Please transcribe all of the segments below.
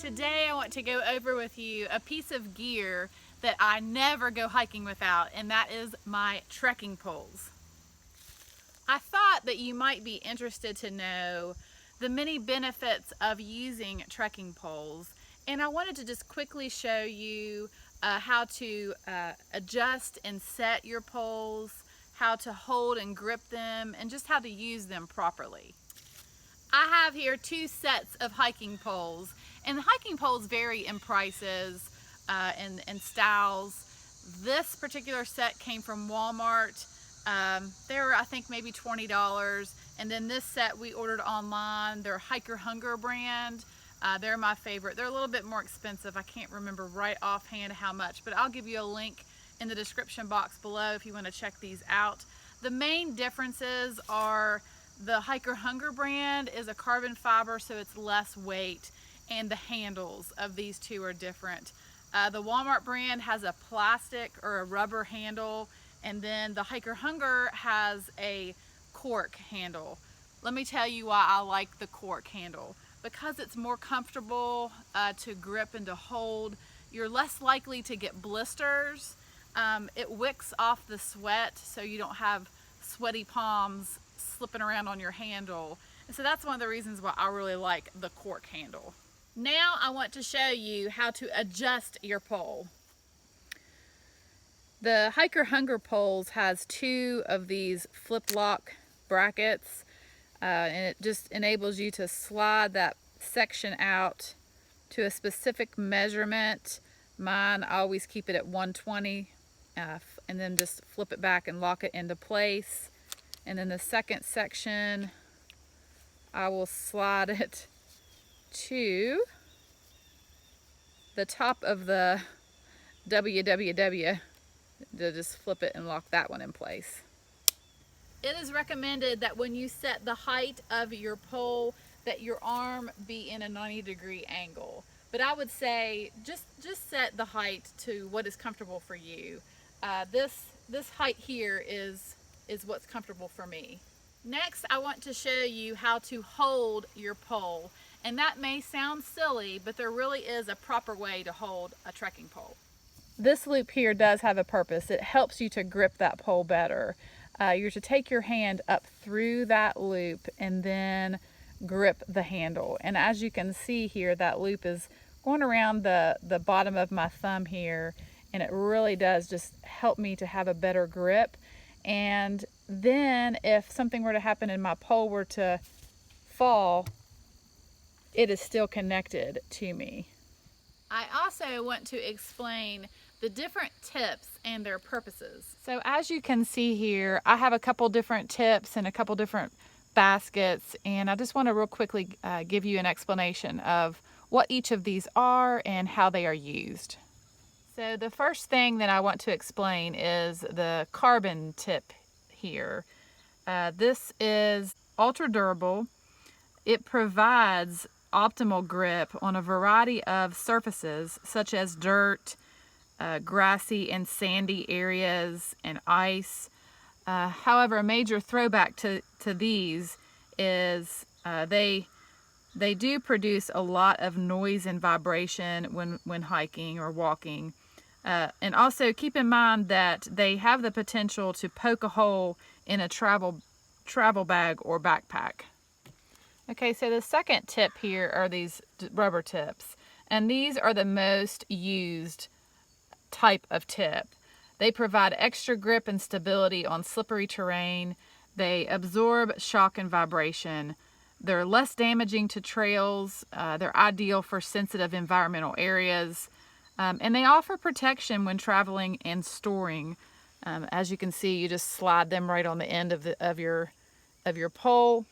Today I want to go over with you a piece of gear that I never go hiking without, and that is my trekking poles. I thought that you might be interested to know the many benefits of using trekking poles, and I wanted to just quickly show you how to adjust and set your poles, how to hold and grip them, and just how to use them properly. I have here two sets of hiking poles, and the hiking poles vary in prices and styles. This particular set came from Walmart. They were, I think, maybe $20. And then this set we ordered online. They're Hiker Hunger brand. They're my favorite. They're a little bit more expensive. I can't remember right offhand how much, but I'll give you a link in the description box below if you want to check these out. The main differences are the Hiker Hunger brand is a carbon fiber, so it's less weight, and the handles of these two are different. The Walmart brand has a plastic or a rubber handle, and then the Hiker Hunger has a cork handle. Let me tell you why I like the cork handle. Because it's more comfortable to grip and to hold, you're less likely to get blisters. It wicks off the sweat so you don't have sweaty palms slipping around on your handle. And so that's one of the reasons why I really like the cork handle. Now I want to show you how to adjust your pole. The Hiker Hunger poles has two of these flip lock brackets, and it just enables you to slide that section out to a specific measurement. Mine, I always keep it at 120, and then just flip it back and lock it into place. And then the second section, I will slide it to the top of the WWW to just flip it and lock that one in place. It is recommended that when you set the height of your pole that your arm be in a 90-degree angle. But I would say just set the height to what is comfortable for you. This height here is what's comfortable for me. Next, I want to show you how to hold your pole. And that may sound silly, but there really is a proper way to hold a trekking pole. This loop here does have a purpose. It helps you to grip that pole better. You're to take your hand up through that loop and then grip the handle. And as you can see here, that loop is going around the bottom of my thumb here, and it really does just help me to have a better grip. And then if something were to happen and my pole were to fall, it is still connected to me. I also want to explain the different tips and their purposes. So as you can see here, I have a couple different tips and a couple different baskets, and I just want to real quickly give you an explanation of what each of these are and how they are used. So the first thing that I want to explain is the carbon tip here. This is ultra durable. It provides optimal grip on a variety of surfaces such as dirt, grassy and sandy areas, and ice. However, a major throwback to these is they do produce a lot of noise and vibration when hiking or walking. And also keep in mind that they have the potential to poke a hole in a travel bag or backpack. Okay, so the second tip here are these rubber tips, and these are the most used type of tip. They provide extra grip and stability on slippery terrain. They absorb shock and vibration. They're less damaging to trails. They're ideal for sensitive environmental areas. And they offer protection when traveling and storing. As you can see, you just slide them right on the end of your pole.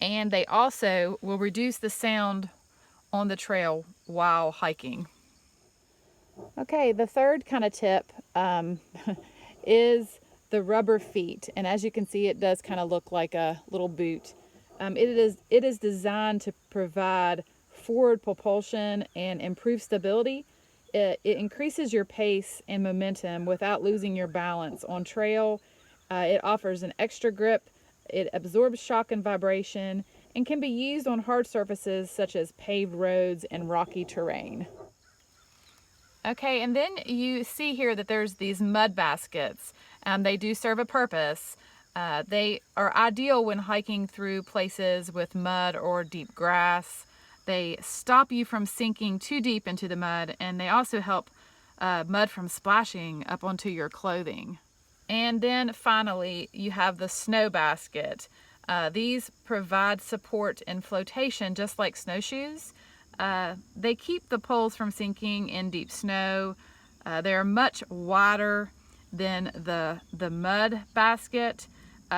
And they also will reduce the sound on the trail while hiking. Okay, the third kind of tip is the rubber feet. And as you can see, it does kind of look like a little boot. It is designed to provide forward propulsion and improve stability. It increases your pace and momentum without losing your balance on trail. It offers an extra grip. It absorbs shock and vibration and can be used on hard surfaces such as paved roads and rocky terrain. Okay, and then you see here that there's these mud baskets. They do serve a purpose. They are ideal when hiking through places with mud or deep grass. They stop you from sinking too deep into the mud, and they also help mud from splashing up onto your clothing. And then finally, you have the snow basket. These provide support and flotation just like snowshoes. They keep the poles from sinking in deep snow. They're much wider than the mud basket.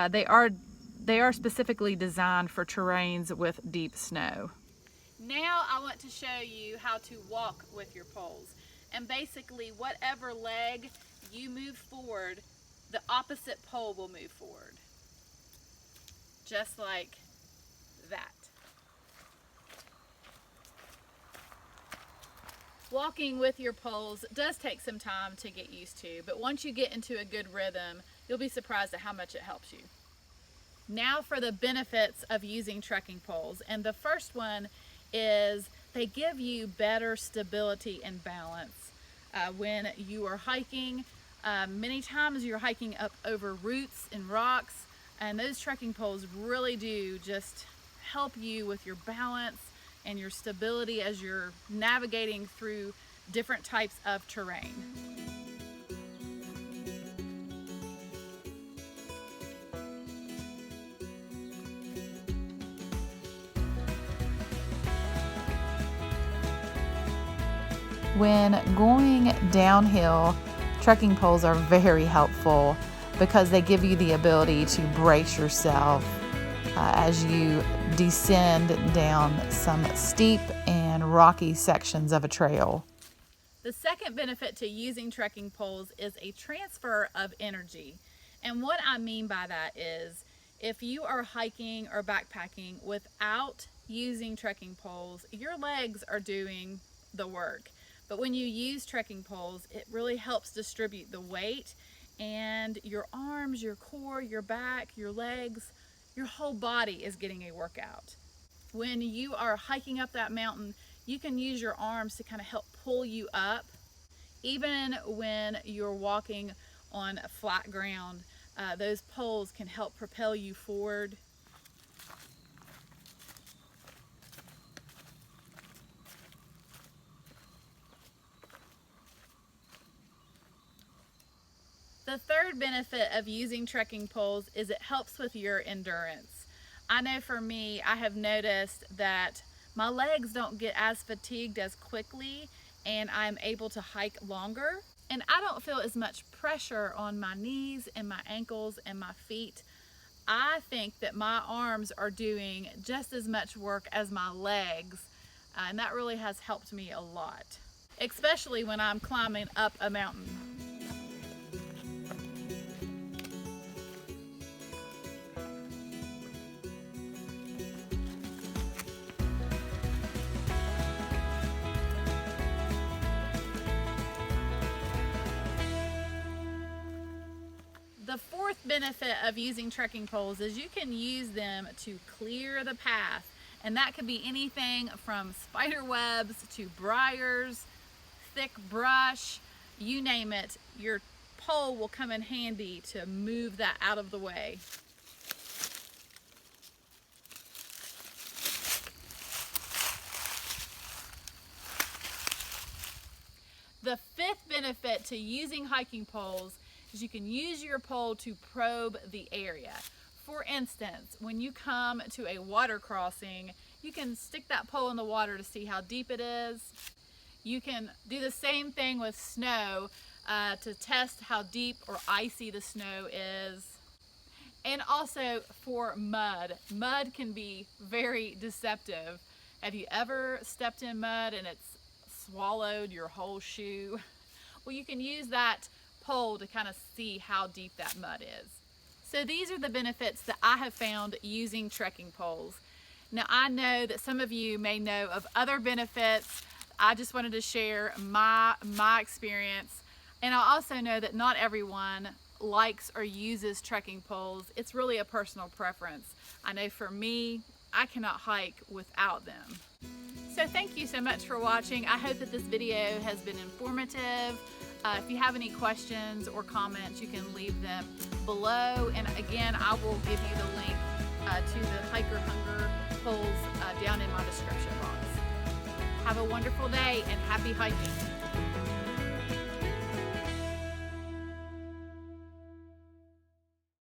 They are specifically designed for terrains with deep snow. Now I want to show you how to walk with your poles. And basically, whatever leg you move forward, the opposite pole will move forward. Just like that. Walking with your poles does take some time to get used to, but once you get into a good rhythm, you'll be surprised at how much it helps you. Now for the benefits of using trekking poles, and the first one is they give you better stability and balance. When you are hiking, many times you're hiking up over roots and rocks, and those trekking poles really do just help you with your balance and your stability as you're navigating through different types of terrain. When going downhill, trekking poles are very helpful because they give you the ability to brace yourself as you descend down some steep and rocky sections of a trail. The second benefit to using trekking poles is a transfer of energy. And what I mean by that is if you are hiking or backpacking without using trekking poles, your legs are doing the work. But when you use trekking poles, it really helps distribute the weight, and your arms, your core, your back, your legs, your whole body is getting a workout. When you are hiking up that mountain, you can use your arms to kind of help pull you up. Even when you're walking on flat ground, those poles can help propel you forward. The third benefit of using trekking poles is it helps with your endurance. I know for me, I have noticed that my legs don't get as fatigued as quickly, and I'm able to hike longer. And I don't feel as much pressure on my knees and my ankles and my feet. I think that my arms are doing just as much work as my legs, and that really has helped me a lot, especially when I'm climbing up a mountain. The fourth benefit of using trekking poles is you can use them to clear the path, and that could be anything from spider webs to briars, thick brush, you name it. Your pole will come in handy to move that out of the way. The fifth benefit to using hiking poles is you can use your pole to probe the area. For instance, when you come to a water crossing, you can stick that pole in the water to see how deep it is. You can do the same thing with snow to test how deep or icy the snow is. And also for mud. Mud can be very deceptive. Have you ever stepped in mud and it's swallowed your whole shoe? Well, you can use that pole to kind of see how deep that mud is. So these are the benefits that I have found using trekking poles. Now I know that some of you may know of other benefits. I just wanted to share my experience. And I also know that not everyone likes or uses trekking poles. It's really a personal preference. I know for me, I cannot hike without them. So thank you so much for watching. I hope that this video has been informative. If you have any questions or comments, you can leave them below. And again, I will give you the link to the Hiker Hunger poles down in my description box. Have a wonderful day and happy hiking.